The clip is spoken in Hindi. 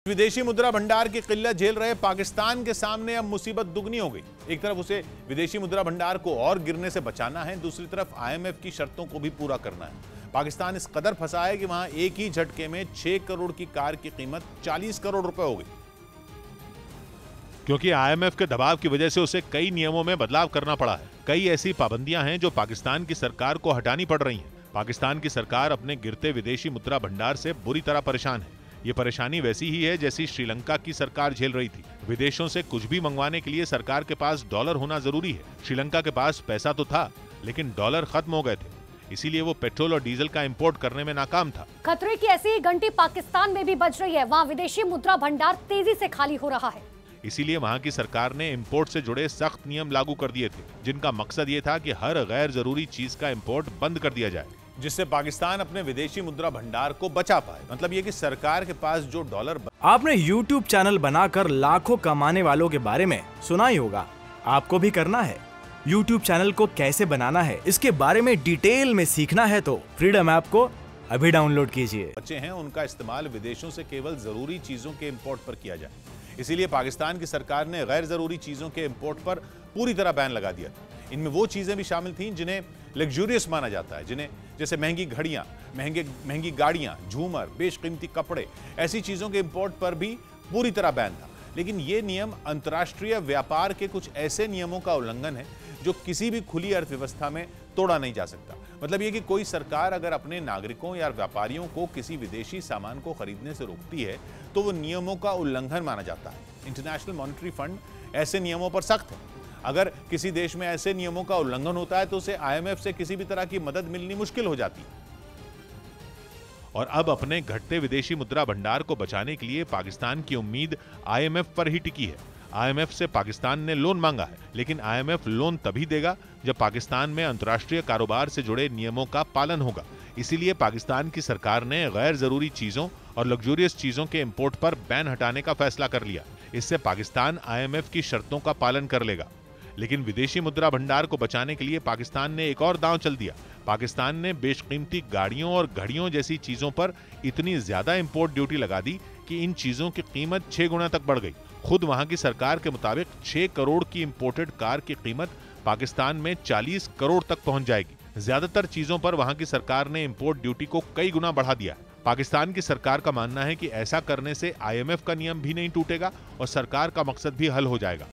विदेशी मुद्रा भंडार की किल्लत झेल रहे पाकिस्तान के सामने अब मुसीबत दुगनी हो गई। एक तरफ उसे विदेशी मुद्रा भंडार को और गिरने से बचाना है, दूसरी तरफ आईएमएफ की शर्तों को भी पूरा करना है। पाकिस्तान इस कदर फंसा है कि वहां एक ही झटके में 6 करोड़ की कार की कीमत 40 करोड़ रुपए हो गई, क्योंकि आईएमएफ के दबाव की वजह से उसे कई नियमों में बदलाव करना पड़ा है। कई ऐसी पाबंदियां हैं जो पाकिस्तान की सरकार को हटानी पड़ रही हैं। पाकिस्तान की सरकार अपने गिरते विदेशी मुद्रा भंडार से बुरी तरह परेशान है। ये परेशानी वैसी ही है जैसी श्रीलंका की सरकार झेल रही थी। विदेशों से कुछ भी मंगवाने के लिए सरकार के पास डॉलर होना जरूरी है। श्रीलंका के पास पैसा तो था, लेकिन डॉलर खत्म हो गए थे, इसीलिए वो पेट्रोल और डीजल का इंपोर्ट करने में नाकाम था। खतरे की ऐसी घंटी पाकिस्तान में भी बज रही है। वहाँ विदेशी मुद्रा भंडार तेजी से खाली हो रहा है। इसीलिए वहां की सरकार ने इंपोर्ट से जुड़े सख्त नियम लागू कर दिए थे, जिनका मकसद ये था कि हर गैर जरूरी चीज का इंपोर्ट बंद कर दिया जाए, जिससे पाकिस्तान अपने विदेशी मुद्रा भंडार को बचा पाए। मतलब ये कि सरकार के पास जो डॉलर आपने YouTube चैनल बनाकर लाखों कमाने वालों के बारे में सुना ही होगा। आपको भी करना है। YouTube चैनल को कैसे बनाना है, इसके बारे में डिटेल में सीखना है तो फ्रीडम ऐप को अभी डाउनलोड कीजिए। बचे हैं उनका इस्तेमाल विदेशों से केवल जरूरी चीजों के इंपोर्ट पर किया जाए। इसीलिए पाकिस्तान की सरकार ने गैर जरूरी चीजों के इंपोर्ट पर पूरी तरह बैन लगा दिया था। इनमें वो चीजें भी शामिल थीं जिन्हें लग्जूरियस माना जाता है, जिन्हें जैसे महंगी घड़ियां, महंगी गाड़ियां, झूमर, बेशकीमती कपड़े, ऐसी चीजों के इंपोर्ट पर भी पूरी तरह बैन था। लेकिन ये नियम अंतर्राष्ट्रीय व्यापार के कुछ ऐसे नियमों का उल्लंघन है जो किसी भी खुली अर्थव्यवस्था में तोड़ा नहीं जा सकता। मतलब ये कि कोई सरकार अगर अपने नागरिकों या व्यापारियों को किसी विदेशी सामान को खरीदने से रोकती है तो वो नियमों का उल्लंघन माना जाता है। इंटरनेशनल मॉनेटरी फंड ऐसे नियमों पर सख्त है। अगर किसी देश में ऐसे नियमों का उल्लंघन होता है तो उसे आईएमएफ से किसी भी तरह की मदद मिलनी मुश्किल हो जाती है। और अब अपने घटते विदेशी मुद्रा भंडार को बचाने के लिए पाकिस्तान की उम्मीद आईएमएफ पर ही टिकी है। आईएमएफ से पाकिस्तान ने लोन मांगा है, लेकिन आईएमएफ लोन तभी देगा जब पाकिस्तान में अंतर्राष्ट्रीय कारोबार से जुड़े नियमों का पालन होगा। इसीलिए पाकिस्तान की सरकार ने गैर जरूरी चीजों और लग्जूरियस चीजों के इंपोर्ट पर बैन हटाने का फैसला कर लिया। इससे पाकिस्तान आईएमएफ की शर्तों का पालन कर लेगा। लेकिन विदेशी मुद्रा भंडार को बचाने के लिए पाकिस्तान ने एक और दांव चल दिया। पाकिस्तान ने बेशकीमती गाड़ियों और घड़ियों जैसी चीजों पर इतनी ज्यादा इंपोर्ट ड्यूटी लगा दी कि इन चीजों की कीमत 6 गुना तक बढ़ गई। खुद वहां की सरकार के मुताबिक 6 करोड़ की इंपोर्टेड कार की कीमत पाकिस्तान में 40 करोड़ तक पहुंच जाएगी। ज्यादातर चीजों पर वहां की सरकार ने इंपोर्ट ड्यूटी को कई गुना बढ़ा दिया है। पाकिस्तान की सरकार का मानना है कि ऐसा करने से आईएमएफ का नियम भी नहीं टूटेगा और सरकार का मकसद भी हल हो जाएगा।